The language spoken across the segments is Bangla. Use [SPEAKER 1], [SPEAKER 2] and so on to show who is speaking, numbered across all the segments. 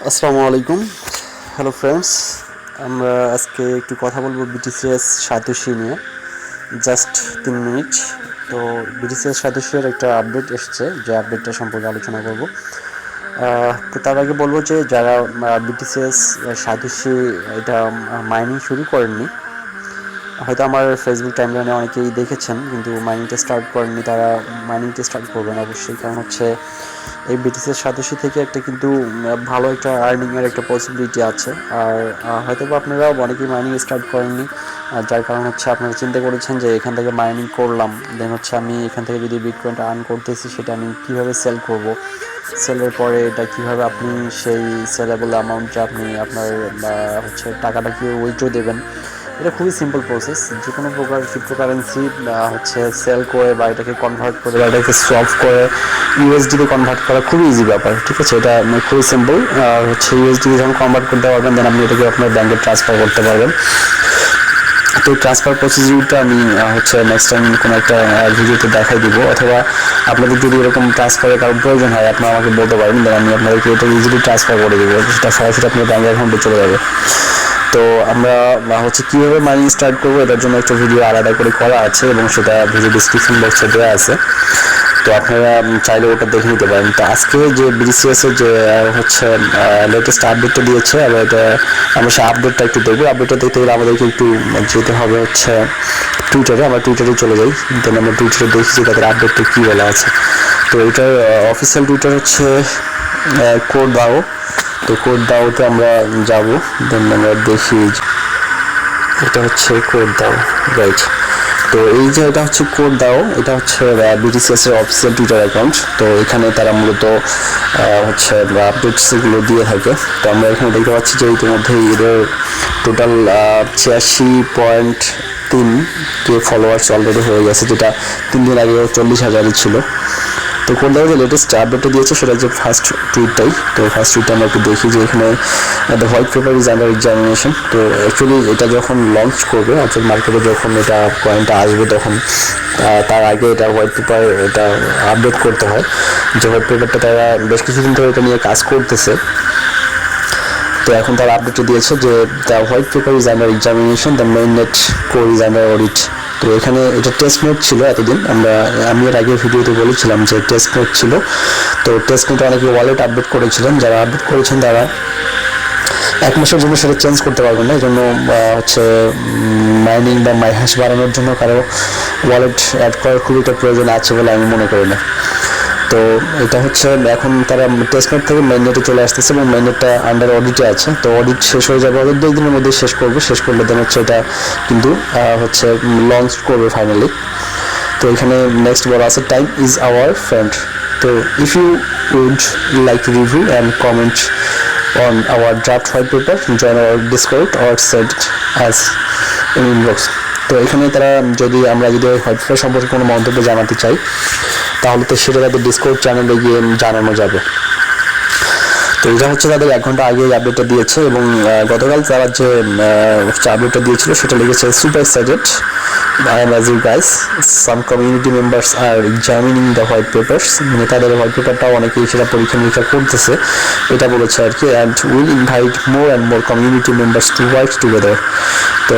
[SPEAKER 1] আসসালামু আলাইকুম। হ্যালো ফ্রেন্ডস, আমরা আজকে একটু কথা বলবো বিটিসিএস সাতোশি নিয়ে। Just 3 minute. তো বিটিসিএস সাতোশির একটা আপডেট এসছে, যে আপডেটটা সম্পর্কে আলোচনা করব। তো তার আগে বলবো যে যারা বিটিসিএস সাতোশি এটা মাইনিং শুরু করেননি, হয়তো আমার ফেসবুক টাইমলাইনে অনেকেই দেখেছেন, কিন্তু মাইনিংটা স্টার্ট করেননি, তারা মাইনিংটা স্টার্ট করবেন অবশ্যই। কারণ হচ্ছে এই বিটিসিএস সাতোশি থেকে একটা কিন্তু ভালো একটা আর্নিংয়ের একটা পসিবিলিটি আছে। আর হয়তো বা আপনারাও অনেকেই মাইনিং স্টার্ট করেননি, যার কারণ হচ্ছে আপনারা চিন্তা করেছেন যে এখান থেকে মাইনিং করলাম, দেন হচ্ছে আমি এখান থেকে যদি বিটকয়েনটা আর্ন করতেছি সেটা আমি কীভাবে সেল করব, সেলের পরে এটা কীভাবে আপনি সেই সেলেবল অ্যামাউন্ট যে আপনি আপনার হচ্ছে টাকাটা কীভাবে উইথড্র দেবেন। এটা খুবই সিম্পল প্রসেস। যে কোনো প্রকার ক্রিপ্টোকারেন্সি হচ্ছে সেল করে বা এটাকে কনভার্ট করে বা এটাকে সলভ করে ইউএসডিতে কনভার্ট করা খুবই ইজি ব্যাপার, ঠিক আছে। এটা খুবই সিম্পল। আর হচ্ছে ইউএসডিতে যখন কনভার্ট করতে পারবেন, দেন আপনি এটাকে আপনার ব্যাংকে ট্রান্সফার করতে পারবেন। তো ট্রান্সফার প্রসিডিউরটা আমি হচ্ছে নেক্সট টাইম কোনো একটা ভিডিওতে দেখাই দিব, অথবা আপনাদের যদি এরকম ট্রান্সফারের কারণ প্রয়োজন হয় আপনারা আমাকে বলতে পারেন, দেন আমি আপনাদেরকে এটা ইজিলি ট্রান্সফার করে দেবো, সেটা সরাসরি আপনার ব্যাংক অ্যাকাউন্টে চলে যাবে। তো আমরা হচ্ছে কীভাবে মাইনিং স্টার্ট করবো এটার জন্য একটা ভিডিও আলাদা করে করা আছে, এবং সেটা ভিডিও ডিসক্রিপশন বক্সে দেওয়া আছে, তো আপনারা চাইলে ওটা দেখে নিতে পারেন। তো আজকে যে বিটিসিএসের যে হচ্ছে লেটেস্ট আপডেটটা দিয়েছে, আবার এটা আমরা সেই আপডেটটা একটু দেখবো। আপডেটটা দেখতে গেলে আমাদেরকে একটু যেতে হবে হচ্ছে টুইটারে। আমরা টুইটারে চলে যাই, দেন আমরা টুইটারে দেখি যে তাদের আপডেটটা কী বলা আছে। তো এটার অফিসিয়াল টুইটার হচ্ছে CoreDAO। তো CoreDAOতে আমরা যাব, দেন আমরা দেখি এটা হচ্ছে CoreDAO, রাইট। তো এই যে এটা হচ্ছে CoreDAO, এটা হচ্ছে বিটিসিএস এর অফিসিয়াল টুইটার অ্যাকাউন্ট। তো এখানে তারা মূলত হচ্ছে আপডেটসগুলো দিয়ে থাকে। তো আমরা এখানে দেখতে পাচ্ছি যে ইতিমধ্যে এদের টোটাল 86.3K ফলোয়ার্স অলরেডি হয়ে গেছে, যেটা 3 দিন আগে 40,000 ছিল। তো CoreDAO যে লেটেস্ট আপডেটটা দিয়েছে সেটা যে ফার্স্ট টুইটটাই। তো ফার্স্ট টুইটটা আমরা একটু দেখি যে এখানে the white paper is under examination. তো অ্যাকচুয়ালি এটা যখন লঞ্চ করবে, অর্থাৎ মার্কেটে যখন এটা কয়েনটা আসবে, তখন তার আগে এটা হোয়াইট পেপার এটা আপডেট করতে হয়। যে হোয়াইট পেপারটা তারা বেশ কিছুদিন ধরে এটা নিয়ে কাজ করতেছে। তো এখন তারা আপডেটে দিয়েছে যে the white paper is under examination, the mainnet core is under audit. তো এখানে এটা টেস্ট নোট ছিল এতদিন, আমি এর আগে ভিডিওতে বলেছিলাম যে টেস্ট নোট ছিল। তো টেস্ট নোটে অনেকে ওয়ালেট আপডেট করেছিলেন, যারা আপডেট করেছেন তারা 1 মাসের জন্য সেটা চেঞ্জ করতে পারবেন না। এই জন্য হচ্ছে মাইনিং বা মাইহ্যাশ বাড়ানোর জন্য কারো ওয়ালেট অ্যাড করার খুব একটা প্রয়োজন আছে বলে আমি মনে করি না। তো এটা হচ্ছে এখন তারা টেস্টনেট থেকে মেইননেটে চলে আসতেছে, এবং মেইননেটটা আন্ডার অডিটে আছে। তো অডিট শেষ হয়ে যাবে, অডিট 2 দিনের মধ্যে শেষ করবে। শেষ করলে দেন হচ্ছে এটা কিন্তু হচ্ছে লঞ্চ করবে ফাইনালি। তো এখানে নেক্সট বলা আছে টাইম ইজ আওয়ার ফ্রেন্ড। তো if you would like to review and comment on our draft white paper, join our Discord or send us in inbox. তো এখানে তারা আমরা যদি হোয়াইট পেপার সম্পর্কে কোনো মন্তব্য জানাতে চাই, তাহলে তো সেটা তাদের ডিসকর্ড চ্যানেলে গিয়ে জানানো যাবে। তো এটা হচ্ছে তাদের 1 ঘন্টা আগে আপডেটটা দিয়েছে, এবং গতকাল তারা যে আপডেটটা দিয়েছিল সেটা লিখেছে super excited I am as you guys. Some community members are examining the white papers. মানে তাদের হোয়াইট পেপারটাও অনেকেই সেটা পরীক্ষা নিরীক্ষা করতেছে, এটা বলেছে আর কি। And will invite more and more community members to work together. তো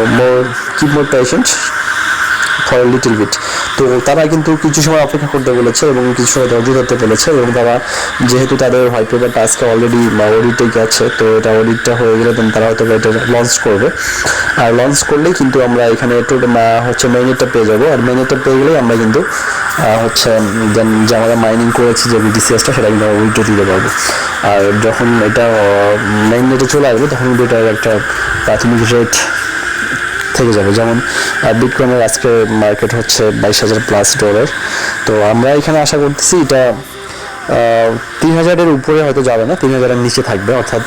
[SPEAKER 1] keep more patient for little bit. তো তারা কিন্তু কিছু সময় অপেক্ষা করতে বলেছে এবং কিছু সময় ধৈর্য ধরতে বলেছে, এবং তারা যেহেতু তাদের হোয়াইট পেপারটা আজকে অলরেডি অডিটে গেছে, তো এটা অডিটটা হয়ে গেলে দেন তারা হয়তো এটা লঞ্চ করবে। আর লঞ্চ করলেই কিন্তু আমরা এখানে হচ্ছে মেইনেটটা পেয়ে যাবো। আর মেইনেটটা পেয়ে গেলেই আমরা কিন্তু হচ্ছে যে আমরা মাইনিং করেছি যে বিটিসিএসটা, সেটা কিন্তু আমরা উইথড্র দিতে পারবো। আর যখন এটা মেইননেটে চলে আসবে তখন কিন্তু এটার একটা প্রাথমিক রেট থেকে যাবে। যেমন বিটকয়েনের আজকে মার্কেট হচ্ছে $22,000+। তো আমরা এখানে আশা করতেছি এটা 3,000-এর উপরে হয়তো যাবে না, 3,000-এর নিচে থাকবে, অর্থাৎ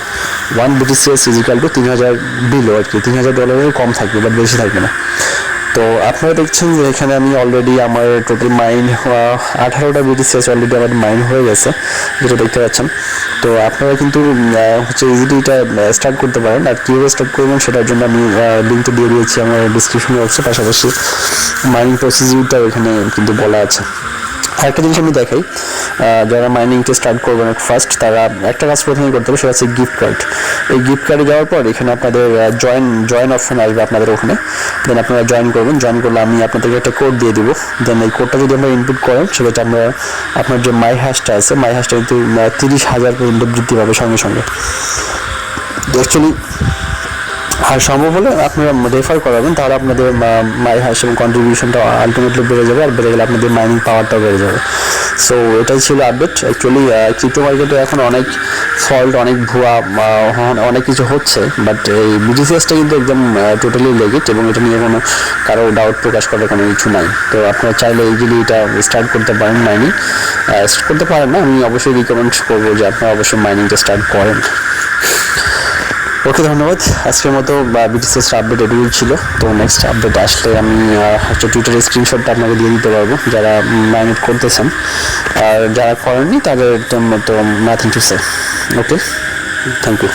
[SPEAKER 1] 1 BTCS is equal two 3,000 below are কি, $3,000 কম থাকবে, বাট বেশি থাকবে না। তো আপনারা দেখছেন যে এখানে আমি অলরেডি আমার টোটাল মাইন 18টা বিটিসিএস অলরেডি আমার মাইন হয়ে গেছে, যেটা দেখতে পাচ্ছেন। তো আপনারা কিন্তু হচ্ছে ইজিলি এটা স্টার্ট করতে পারেন। আর কীভাবে স্টার্ট করবেন সেটার জন্য আমি লিঙ্কটা দিয়ে দিয়েছি আমার ডিসক্রিপশনে বক্সে, পাশাপাশি মাইনিং প্রসিডিউরটাও এখানে কিন্তু বলা আছে। একটা জিনিস আমি দেখাই, যারা মাইনিংটা স্টার্ট করবেন ফার্স্ট, তারা একটা কাজ প্রথমেই করতে হবে, সেটা হচ্ছে গিফট কার্ড। এই গিফট কার্ডে যাওয়ার পর এখানে আপনাদের জয়েন অপশন আসবে আপনাদের ওখানে, দেন আপনারা জয়েন করবেন। জয়েন করলে আমি আপনাদেরকে একটা কোড দিয়ে দিব, দেন এই কোডটা যদি আপনারা ইনপুট করেন সেক্ষেত্রে আমরা আপনার যে মাই হ্যাশটা আছে, মাই হ্যাশটা কিন্তু 30,000 পর্যন্ত বৃদ্ধি পাবে সঙ্গে সঙ্গে। অ্যাকচুয়ালি আর সম্ভব হলে আপনারা রেফার করাবেন, তাহলে আপনাদের মাই হ্যাশ এবং কন্ট্রিবিউশনটা আলটিমেটলি বেড়ে যাবে, আর বেড়ে গেলে আপনাদের মাইনিং পাওয়ারটাও বেড়ে যাবে। সো এটাই ছিল আপডেট। অ্যাকচুয়ালি ক্রিপ্টো মার্কেটে এখন অনেক ফল্ট, অনেক ভুয়া, অনেক কিছু হচ্ছে, বাট এই বিটিসিএসটা কিন্তু একদম টোটালি লেগিট, এবং এটা নিয়ে কোনো কারো ডাউট প্রকাশ করার কোনো কিছু নাই। তো আপনারা চাইলে ইজিলি এটা স্টার্ট করতে পারেন, মাইনিং স্টার্ট করতে পারেন না, আমি অবশ্যই রিকমেন্ড করবো যে আপনারা অবশ্যই মাইনিংটা স্টার্ট করেন। ওকে, ধন্যবাদ। আজকের মতো বিটিসিএস আপডেট এটুকুই ছিল। তো নেক্সট আপডেট আসলে আমি হচ্ছে টুইটারের স্ক্রিনশটটা আপনাকে দিয়ে দিতে পারবো, যারা মাইনেট করতেছেন, আর যারা করেননি তাদের তো nothing to say. Okay, thank you.